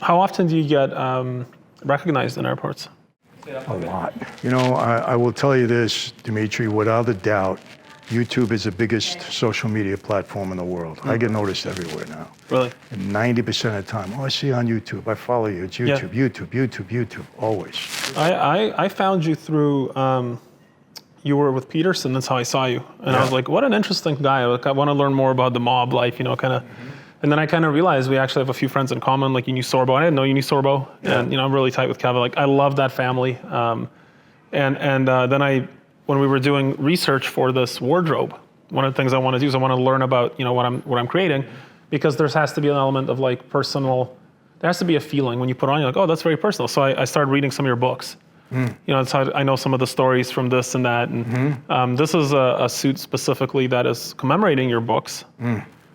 How often do you get recognized in airports? A lot. You know, I will tell you this, Dmitry, without a doubt, YouTube is the biggest social media platform in the world. I get noticed everywhere now. Really? And 90% of the time, I see you on YouTube, I follow you, it's YouTube, YouTube, always. I found you through, you were with Peterson, that's how I saw you. And I was like, what an interesting guy. Like, I want to learn more about the mob life, you know, kind of. And then I kind of realized we actually have a few friends in common, like you knew Sorbo. I didn't know you knew Sorbo. And, you know, I'm really tight with Kevin. Like, I love that family. Then when we were doing research for this wardrobe, one of the things I want to do is I want to learn about, you know, what I'm creating, because there has to be an element of like personal, there has to be a feeling when you put it on, you're like, oh, that's very personal. So I started reading some of your books. You know, that's how I know some of the stories from this and that. And this is a suit specifically that is commemorating your books.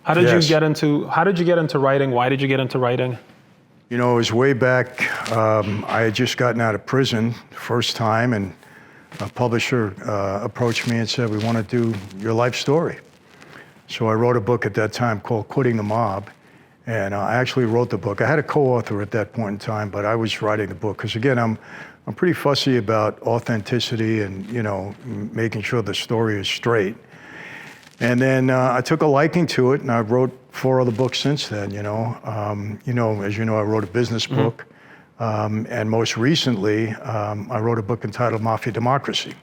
How did you get into writing? Why did you get into writing? You know, it was way back. I had just gotten out of prison first time, and a publisher approached me and said, we want to do your life story. So I wrote a book at that time called Quitting the Mob. And I actually wrote the book. I had a co-author at that point in time, but I was writing the book. Because again, I'm pretty fussy about authenticity and, you know, making sure the story is straight. And then I took a liking to it, and I wrote 4 other books since then, you know. As you know, I wrote a business book. And most recently, I wrote a book entitled Mafia, Democracy.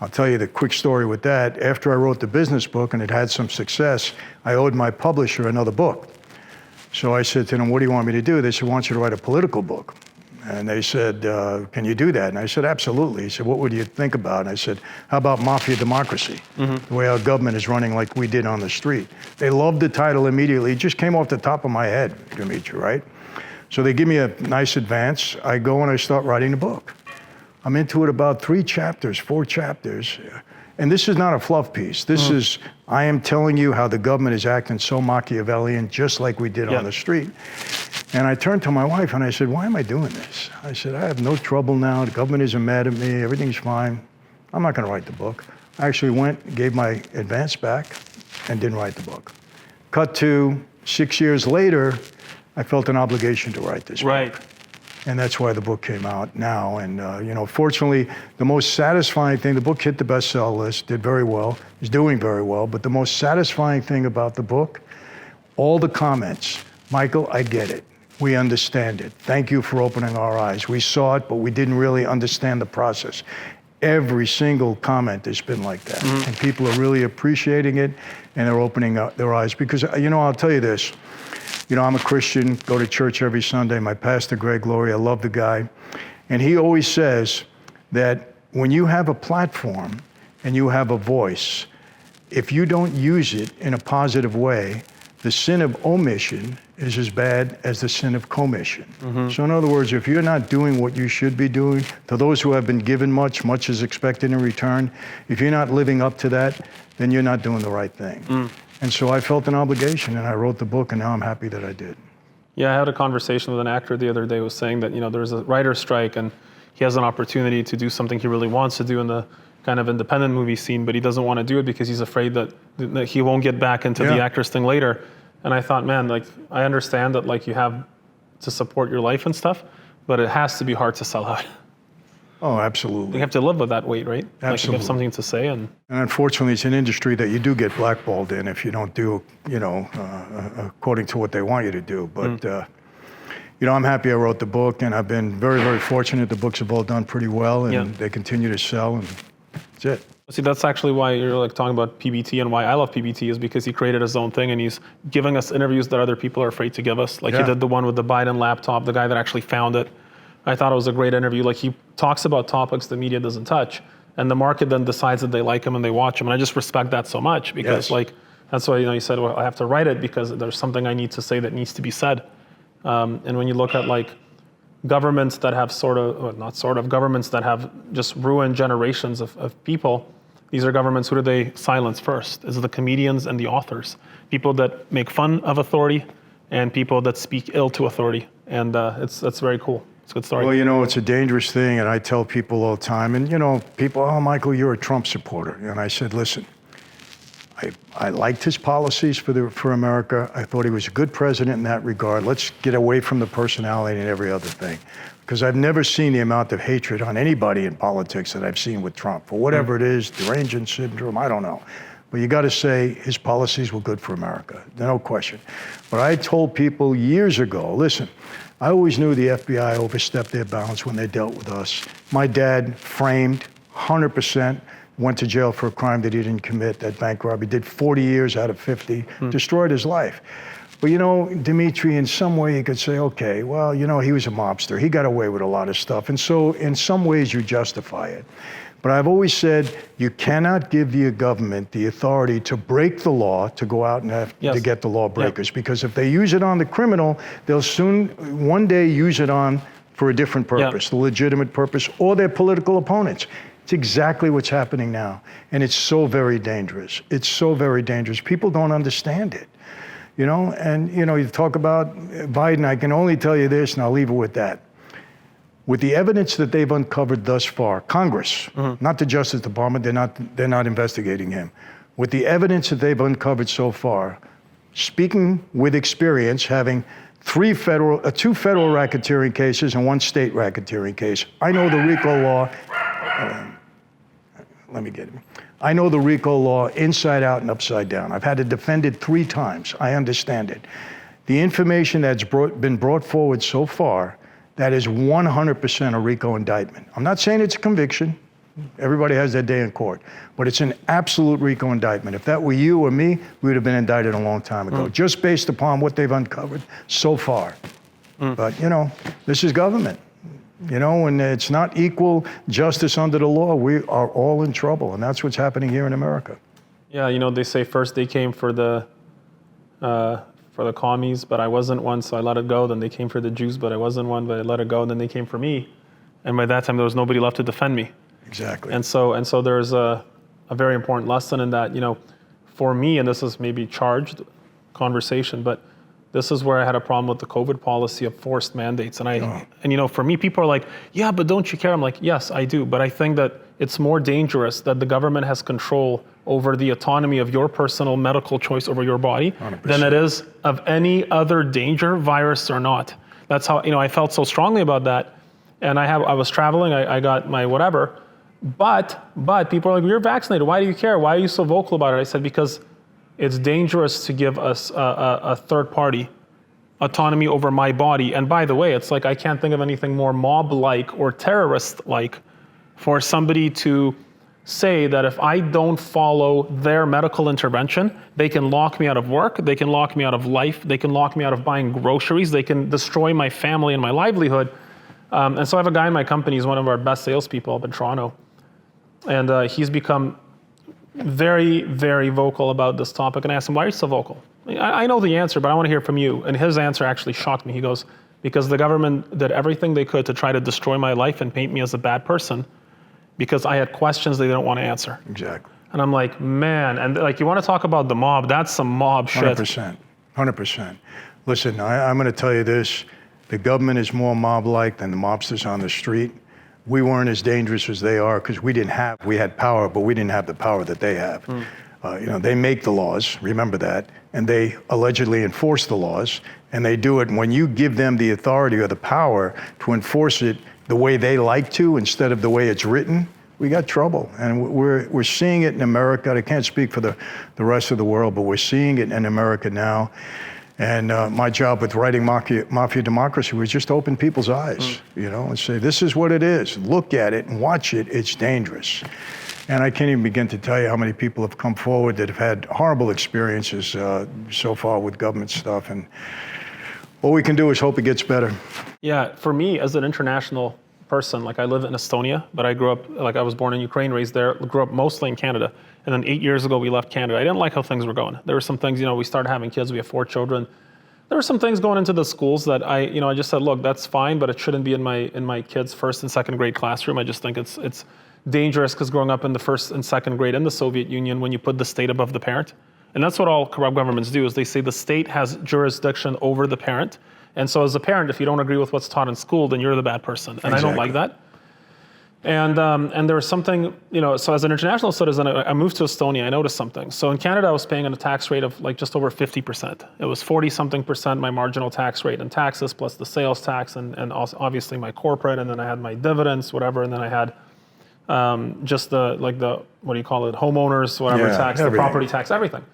I'll tell you the quick story with that. After I wrote the business book and it had some success, I owed my publisher another book. So I said to them, what do you want me to do? They said, I want you to write a political book. And they said, can you do that? And I said, absolutely. He said, what would you think about? And I said, how about Mafia, Democracy? The way our government is running like we did on the street. They loved the title immediately. It just came off the top of my head, Dmitry, right? So they give me a nice advance. I go and I start writing the book. I'm into it about 3 chapters, 4 chapters. And this is not a fluff piece. This is, I am telling you how the government is acting so Machiavellian, just like we did on the street. And I turned to my wife and I said, why am I doing this? I said, I have no trouble now. The government isn't mad at me. Everything's fine. I'm not going to write the book. I actually went, gave my advance back, and didn't write the book. Cut to 6 years later, I felt an obligation to write this book. And that's why the book came out now. And, you know, fortunately, the most satisfying thing, the book hit the bestseller list, did very well, is doing very well. But the most satisfying thing about the book, all the comments, Michael, I get it. We understand it. Thank you for opening our eyes. We saw it, but we didn't really understand the process. Every single comment has been like that. And people are really appreciating it, and they're opening up their eyes. Because, you know, I'll tell you this. You know, I'm a Christian, go to church every Sunday. My pastor, Greg Laurie, I love the guy. And he always says that when you have a platform and you have a voice, if you don't use it in a positive way, the sin of omission is as bad as the sin of commission. So in other words, if you're not doing what you should be doing, to those who have been given much, much is expected in return. If you're not living up to that, then you're not doing the right thing. And so I felt an obligation, and I wrote the book, and now I'm happy that I did. Yeah, I had a conversation with an actor the other day who was saying that, you know, there's a writer's strike, and he has an opportunity to do something he really wants to do in the kind of independent movie scene, but he doesn't want to do it because he's afraid that he won't get back into the actress thing later. And I thought, man, like, I understand that, like, you have to support your life and stuff, but it has to be hard to sell out. Oh, absolutely. You have to live with that weight, right? Absolutely. Like, you have something to say. And unfortunately, it's an industry that you do get blackballed in if you don't do, you know, according to what they want you to do. But, you know, I'm happy I wrote the book, and I've been very, very fortunate. The books have all done pretty well, and they continue to sell, and that's it. See, that's actually why you're like talking about PBT, and why I love PBT is because he created his own thing, and he's giving us interviews that other people are afraid to give us. Like he did the one with the Biden laptop, the guy that actually found it. I thought it was a great interview. Like, he talks about topics the media doesn't touch, and the market then decides that they like him and they watch him. And I just respect that so much because like, that's why, you know, you said, well, I have to write it because there's something I need to say that needs to be said. And when you look at like governments that have governments that have just ruined generations of people, these are governments, who do they silence first? Is it the comedians and the authors? People that make fun of authority and people that speak ill to authority. And that's very cool. It's a good story. Well, you know, it's a dangerous thing, and I tell people all the time, and, you know, people, oh, Michael, you're a Trump supporter. And I said, listen, I liked his policies for America. I thought he was a good president in that regard. Let's get away from the personality and every other thing. Because I've never seen the amount of hatred on anybody in politics that I've seen with Trump. For whatever it is, derangement syndrome, I don't know. But you got to say his policies were good for America, no question. But I told people years ago, listen, I always knew the FBI overstepped their bounds when they dealt with us. My dad framed 100%, went to jail for a crime that he didn't commit, that bank robbery, did 40 years out of 50, destroyed his life. But you know, Dmitry, in some way you could say, okay, well, you know, he was a mobster. He got away with a lot of stuff. And so in some ways you justify it. But I've always said you cannot give the government the authority to break the law, to go out and have to get the lawbreakers. Because if they use it on the criminal, they'll soon, one day, use it on for a different purpose, the legitimate purpose, or their political opponents. It's exactly what's happening now. And it's so very dangerous. It's so very dangerous. People don't understand it. You know, and you know, you talk about Biden, I can only tell you this, and I'll leave it with that. With the evidence that they've uncovered thus far, Congress, not the Justice Department, they're not investigating him. With the evidence that they've uncovered so far, speaking with experience, having two federal racketeering cases and one state racketeering case, I know the RICO law. I know the RICO law inside out and upside down. I've had to defend it 3 times. I understand it. The information that's been brought forward so far, that is 100% a RICO indictment. I'm not saying it's a conviction. Everybody has their day in court. But it's an absolute RICO indictment. If that were you or me, we would have been indicted a long time ago, just based upon what they've uncovered so far. But, you know, this is government. You know, when it's not equal justice under the law, we are all in trouble. And that's what's happening here in America. Yeah, you know, they say first they came for the commies, but I wasn't one, so I let it go. Then they came for the Jews, but I wasn't one, but I let it go. And then they came for me. And by that time, there was nobody left to defend me. Exactly. And so there's a very important lesson in that, you know, for me, and this is maybe charged conversation, but this is where I had a problem with the COVID policy of forced mandates. And you know, for me, people are like, yeah, but don't you care? I'm like, yes, I do. But I think that it's more dangerous that the government has control over the autonomy of your personal medical choice over your body 100%. Than it is of any other danger, virus or not. That's how, you know, I felt so strongly about that. And I was traveling, I got my whatever. But people are like, you're vaccinated. Why do you care? Why are you so vocal about it? I said, because it's dangerous to give us a third party autonomy over my body. And by the way, it's like I can't think of anything more mob-like or terrorist-like for somebody to say that if I don't follow their medical intervention, they can lock me out of work, they can lock me out of life, they can lock me out of buying groceries, they can destroy my family and my livelihood. And so I have a guy in my company, he's one of our best salespeople up in Toronto. And he's become very, very vocal about this topic. And I asked him, why are you so vocal? I know the answer, but I want to hear from you. And his answer actually shocked me. He goes, because the government did everything they could to try to destroy my life and paint me as a bad person because I had questions they didn't want to answer. Exactly. And I'm like, man, and like, you want to talk about the mob, that's some mob shit. 100%. Listen, I'm going to tell you this. The government is more mob-like than the mobsters on the street. We weren't as dangerous as they are because we had power, but we didn't have the power that they have. You know, they make the laws, remember that, and they allegedly enforce the laws, and they do it when you give them the authority or the power to enforce it the way they like to instead of the way it's written, we got trouble. And we're seeing it in America. I can't speak for the rest of the world, but we're seeing it in America now. And my job with writing Mafia Democracy was just to open people's eyes, you know, and say, this is what it is. Look at it and watch it. It's dangerous. And I can't even begin to tell you how many people have come forward that have had horrible experiences so far with government stuff. And all we can do is hope it gets better. Yeah, for me as an international person, like I live in Estonia, but I grew up, like I was born in Ukraine, raised there, grew up mostly in Canada. And then 8 years ago, we left Canada. I didn't like how things were going. There were some things, you know, we started having kids, we have 4 children. There were some things going into the schools that I just said, look, that's fine, but it shouldn't be in my kids' first and second grade classroom. I just think it's dangerous because growing up in the first and second grade in the Soviet Union, when you put the state above the parent, and that's what all corrupt governments do, is they say the state has jurisdiction over the parent. And so as a parent, if you don't agree with what's taught in school, then you're the bad person. And exactly. I don't like that. And there was something, so as an international citizen, I moved to Estonia. I noticed something. So in Canada, I was paying a tax rate of like just over 50%. It was 40-something% my marginal tax rate in taxes, plus the sales tax, and also obviously my corporate, and then I had my dividends, whatever, and then I had just the what do you call it, homeowners, whatever tax, everything. the property tax, everything.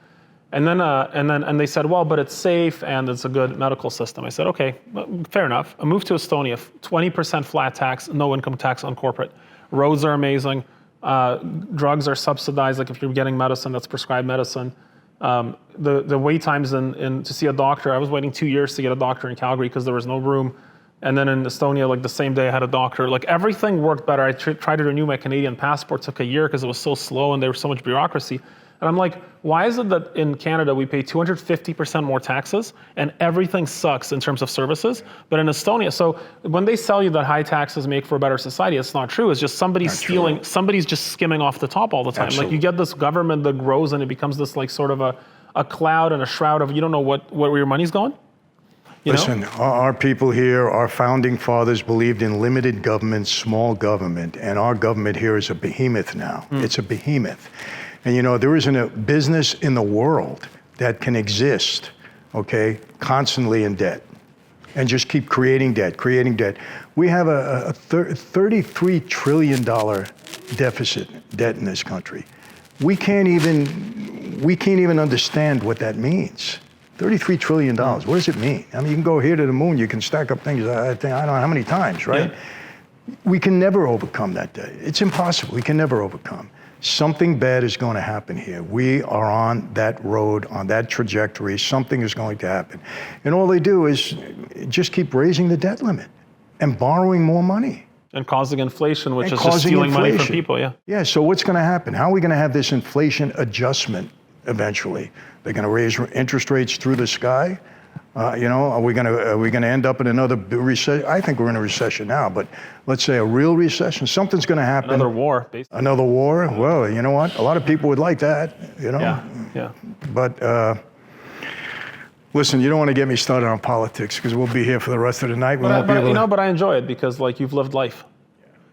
And then they said, well, but it's safe and it's a good medical system. I said, okay, fair enough. I moved to Estonia, 20% flat tax, no income tax on corporate. Roads are amazing. Drugs are subsidized. Like if you're getting medicine, that's prescribed medicine. The wait times to see a doctor, I was waiting 2 years to get a doctor in Calgary because there was no room. And then in Estonia, like the same day I had a doctor. Like everything worked better. I tried to renew my Canadian passport, took a year because it was so slow and there was so much bureaucracy. And I'm like, why is it that in Canada we pay 250% more taxes and everything sucks in terms of services, but in Estonia, so when they sell you that high taxes make for a better society, it's not true. It's just somebody's stealing, somebody's just skimming off the top all the time. Absolutely. Like you get this government that grows and it becomes this like sort of a cloud and a shroud of you don't know where your money's going. Listen, our people here, our founding fathers believed in limited government, small government, and our government here is a behemoth now. It's a behemoth. And there isn't a business in the world that can exist, okay, constantly in debt and just keep creating debt. We have a $33 trillion debt in this country. We can't even understand what that means. $33 trillion, what does it mean? I mean, you can go here to the moon, you can stack up things, I don't know how many times, right? Yeah. We can never overcome that debt. It's impossible, we can never overcome. Something bad is going to happen here. We are on that road, on that trajectory. Something is going to happen. And all they do is just keep raising the debt limit and borrowing more money. And causing inflation, which is just stealing money from people, yeah. Yeah, so what's going to happen? How are we going to have this inflation adjustment eventually? They're going to raise interest rates through the sky? Are we going to end up in another recession? I think we're in a recession now, but let's say a real recession. Something's going to happen. Another war, basically. Another war? Well, you know what? A lot of people would like that, Yeah. But listen, you don't want to get me started on politics because we'll be here for the rest of the night. But I enjoy it because like you've lived life.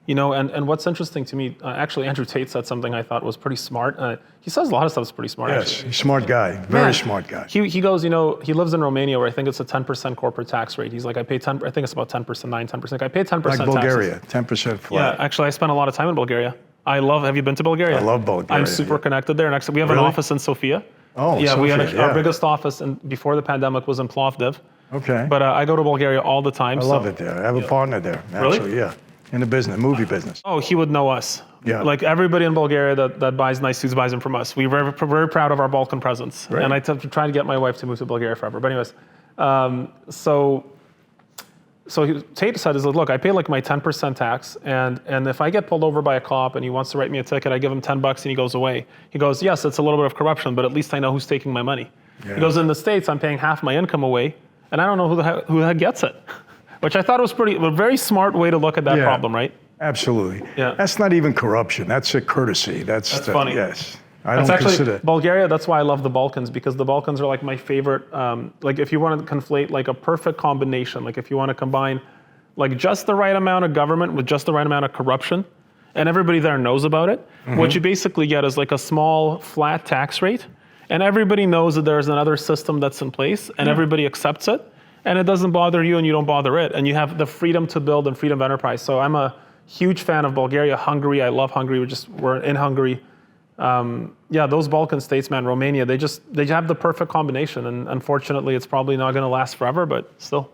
And what's interesting to me, actually, Andrew Tate said something I thought was pretty smart. He says a lot of stuff is pretty smart. Yes, actually. He's a smart guy, very smart guy. He goes, he lives in Romania where I think it's a 10% corporate tax rate. He's like, I pay 10, I think it's about 10%, 10%. I pay 10% like Bulgaria, taxes. 10% flat. Yeah, actually, I spent a lot of time in Bulgaria. Have you been to Bulgaria? I love Bulgaria. I'm super connected there. And we have an office in Sofia. Oh, yeah, Sofia, our biggest office before the pandemic was in Plovdiv. Okay. But I go to Bulgaria all the time. I love it there. I have a partner there, actually, Really? Yeah. In the business, movie business. Oh, he would know us. Yeah. Like everybody in Bulgaria that buys nice suits buys them from us. We're very proud of our Balkan presence. Right. And I try to get my wife to move to Bulgaria forever. But anyways, so Tate said, look, I pay like my 10% tax, and if I get pulled over by a cop and he wants to write me a ticket, I give him $10 and he goes away. He goes, yes, it's a little bit of corruption, but at least I know who's taking my money. Yeah. He goes, in the States, I'm paying half my income away, and I don't know who the heck gets it. Which I thought was a very smart way to look at that problem, right? Absolutely. Yeah. That's not even corruption. That's a courtesy. That's funny. Yes. That's actually Bulgaria. That's why I love the Balkans, because the Balkans are like my favorite. Like if you want to conflate like a perfect combination, like if you want to combine like just the right amount of government with just the right amount of corruption, and everybody there knows about it, what you basically get is like a small flat tax rate, and everybody knows that there's another system that's in place, and everybody accepts it. And it doesn't bother you and you don't bother it. And you have the freedom to build and freedom of enterprise. So I'm a huge fan of Bulgaria, Hungary. I love Hungary. We're in Hungary. Those Balkan states, man, Romania, they have the perfect combination. And unfortunately, it's probably not going to last forever, but still.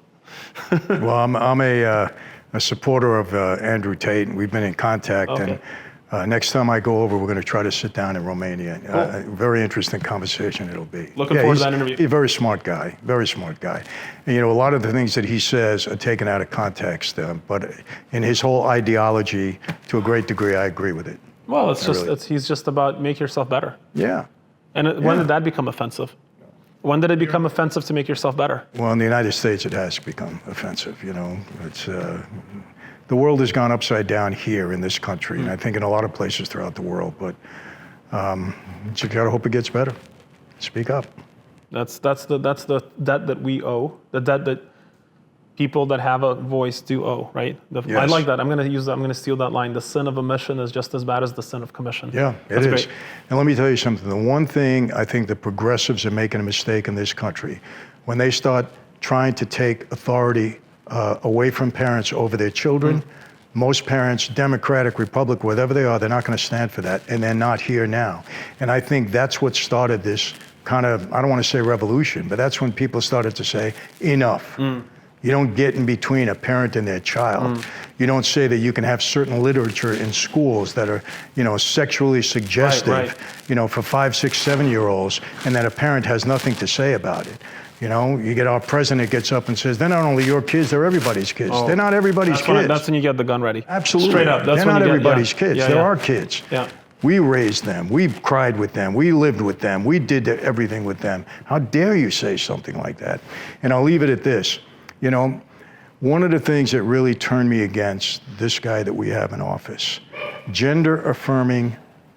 Well, I'm a supporter of Andrew Tate, and we've been in contact. Okay. And next time I go over, we're going to try to sit down in Romania. Cool. Very interesting conversation it'll be. Looking forward to that interview. He's a very smart guy, very smart guy. And, a lot of the things that he says are taken out of context, but in his whole ideology, to a great degree, I agree with it. Well, he's just about make yourself better. Yeah. And when did that become offensive? When did it become offensive to make yourself better? Well, in the United States, it has become offensive, It's... The world has gone upside down here in this country, and I think in a lot of places throughout the world. But you gotta hope it gets better. Speak up. That's the debt that we owe. The debt that people that have a voice do owe, right? I Yes. like that. I'm going to use that. I'm going to steal that line. The sin of omission is just as bad as the sin of commission. Yeah, That's it is. great. And let me tell you something. The one thing I think the progressives are making a mistake in this country, when they start trying to take authority away from parents over their children, most parents, Democratic, Republican, whatever they are, they're not going to stand for that, and they're not here now. And I think that's what started this kind of, I don't want to say revolution, but that's when people started to say, enough. You don't get in between a parent and their child. You don't say that you can have certain literature in schools that are, sexually suggestive, for 5, 6, 7-year-olds, and that a parent has nothing to say about it. You get our president gets up and says, they're not only your kids, they're everybody's kids. They're not everybody's kids. That's when you get the gun ready. Absolutely. Straight up. They're not everybody's kids. They're our kids. Yeah. We raised them. We cried with them. We lived with them. We did everything with them. How dare you say something like that? And I'll leave it at this. One of the things that really turned me against this guy that we have in office, gender-affirming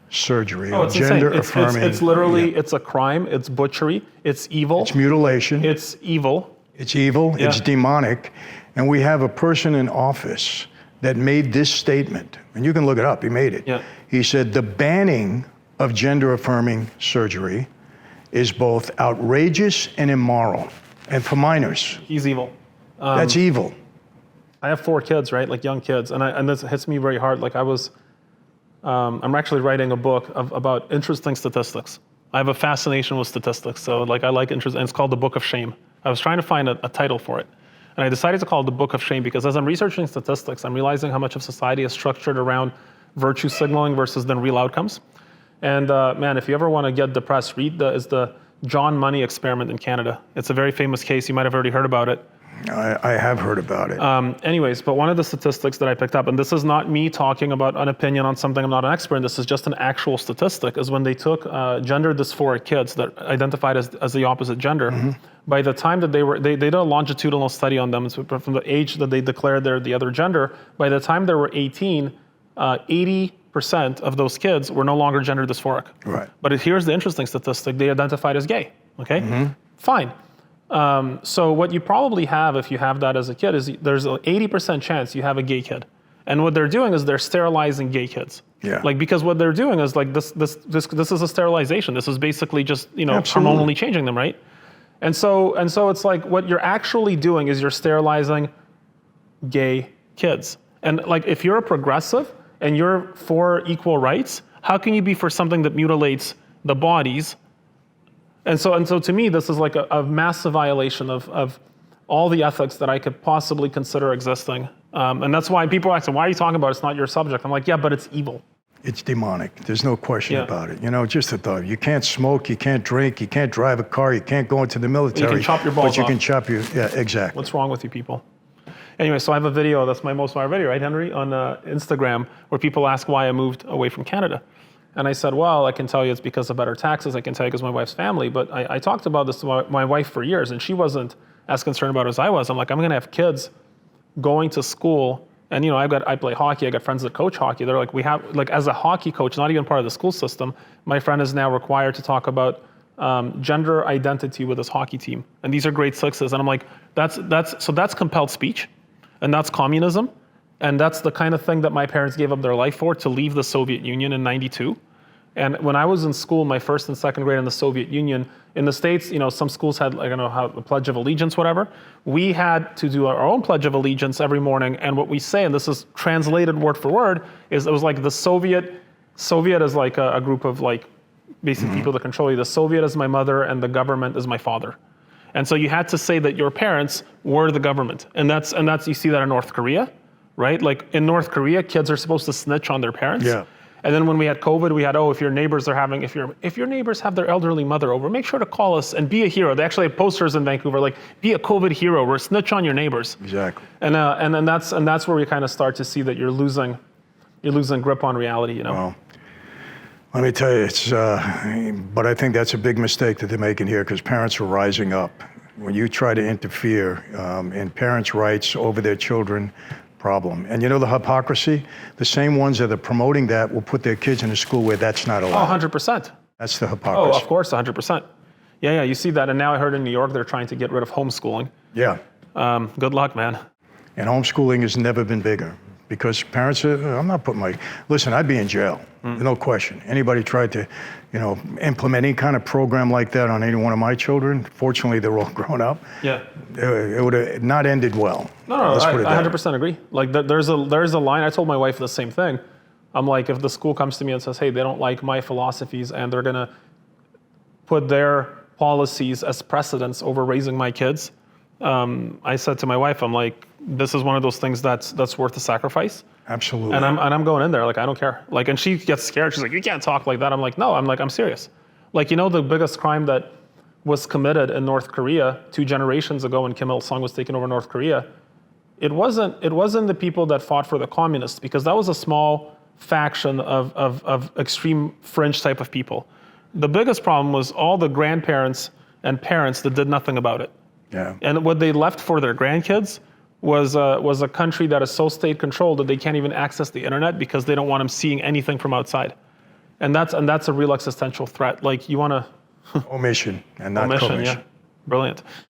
surgery. Oh, it's gender insane. affirming. It's literally, it's a crime. It's butchery. It's evil. It's mutilation. It's evil. It's evil. Yeah. It's demonic. And we have a person in office that made this statement, and you can look it up. He made it. Yeah. He said, the banning of gender-affirming surgery is both outrageous and immoral. And for minors, He's evil. that's evil. I have 4 kids, right? Like young kids. And this hits me very hard. Like I'm actually writing a book about interesting statistics. I have a fascination with statistics. So I like interest, and it's called The Book of Shame. I was trying to find a title for it. And I decided to call it The Book of Shame because as I'm researching statistics, I'm realizing how much of society is structured around virtue signaling versus then real outcomes. And man, if you ever want to get depressed, read the John Money experiment in Canada. It's a very famous case. You might have already heard about it. I have heard about it. Anyways, but one of the statistics that I picked up, and this is not me talking about an opinion on something I'm not an expert in, this is just an actual statistic, is when they took gender dysphoric kids that identified as the opposite gender, by the time that they did a longitudinal study on them, so from the age that they declared they're the other gender, by the time they were 18, 80% of those kids were no longer gender dysphoric. Right. But here's the interesting statistic, they identified as gay, okay? Fine. So what you probably have if you have that as a kid is there's an 80% chance you have a gay kid. And what they're doing is they're sterilizing gay kids. Yeah. Because what they're doing is this is a sterilization. This is basically just, Absolutely. hormonally changing them, right? And so it's like what you're actually doing is you're sterilizing gay kids. And if you're a progressive and you're for equal rights, how can you be for something that mutilates the bodies? And so to me, this is like a massive violation of all the ethics that I could possibly consider existing. And that's why people ask, why are you talking about it? It's not your subject. I'm like, yeah, but it's evil. It's demonic. There's no question Yeah. about it. Just a thought. You can't smoke, you can't drink, you can't drive a car, you can't go into the military. You can chop your balls But you off. can chop your, yeah, exactly. What's wrong with you people? Anyway, so I have a video, that's my most viral video, right, Henry, on Instagram, where people ask why I moved away from Canada. And I said, well, I can tell you it's because of better taxes. I can tell you because of my wife's family. But I talked about this to my wife for years, and she wasn't as concerned about it as I was. I'm like, I'm going to have kids going to school. And, I play hockey. I got friends that coach hockey. They're like, we have, as a hockey coach, not even part of the school system, my friend is now required to talk about gender identity with his hockey team. And these are grade 6s. And I'm like, that's compelled speech. And that's communism. And that's the kind of thing that my parents gave up their life for, to leave the Soviet Union in '92. And when I was in school, my first and second grade in the Soviet Union, in the States, some schools had, a Pledge of Allegiance, whatever. We had to do our own Pledge of Allegiance every morning. And what we say, and this is translated word for word, is it was like the Soviet is like a group of basic people that control you. The Soviet is my mother and the government is my father. And so you had to say that your parents were the government. And that's you see that in North Korea. Right? In North Korea, kids are supposed to snitch on their parents. Yeah. And then when we had COVID, we had, if your neighbors have their elderly mother over, make sure to call us and be a hero. They actually have posters in Vancouver, be a COVID hero, or snitch on your neighbors. Exactly. And that's where we kind of start to see that you're losing grip on reality, Well, let me tell you, but I think that's a big mistake that they're making here, because parents are rising up. When you try to interfere in parents' rights over their children, problem. And the hypocrisy? The same ones that are promoting that will put their kids in a school where that's not allowed. 100%. That's the hypocrisy. Oh, of course, 100%. Yeah, you see that. And now I heard in New York they're trying to get rid of homeschooling. Yeah. Good luck, man. And homeschooling has never been bigger because parents are, I'm not putting listen, I'd be in jail, no question. Anybody tried to, implement any kind of program like that on any one of my children, fortunately they're all grown up. Yeah. It would have not ended well. No, I 100% agree. Like there's a line, I told my wife the same thing. I'm like, if the school comes to me and says, hey, they don't like my philosophies and they're gonna put their policies as precedents over raising my kids, I said to my wife, I'm like, this is one of those things that's worth the sacrifice. Absolutely. And I'm going in there, like, I don't care. Like, and she gets scared. She's like, you can't talk like that. I'm like, no, I'm serious. Like, the biggest crime that was committed in North Korea 2 generations ago when Kim Il-sung was taking over North Korea, it wasn't the people that fought for the communists, because that was a small faction of extreme fringe type of people. The biggest problem was all the grandparents and parents that did nothing about it. Yeah. And what they left for their grandkids was a country that is so state controlled that they can't even access the internet because they don't want them seeing anything from outside. And that's a real existential threat. Like, you want to omission and not omission, commission. yeah. Brilliant.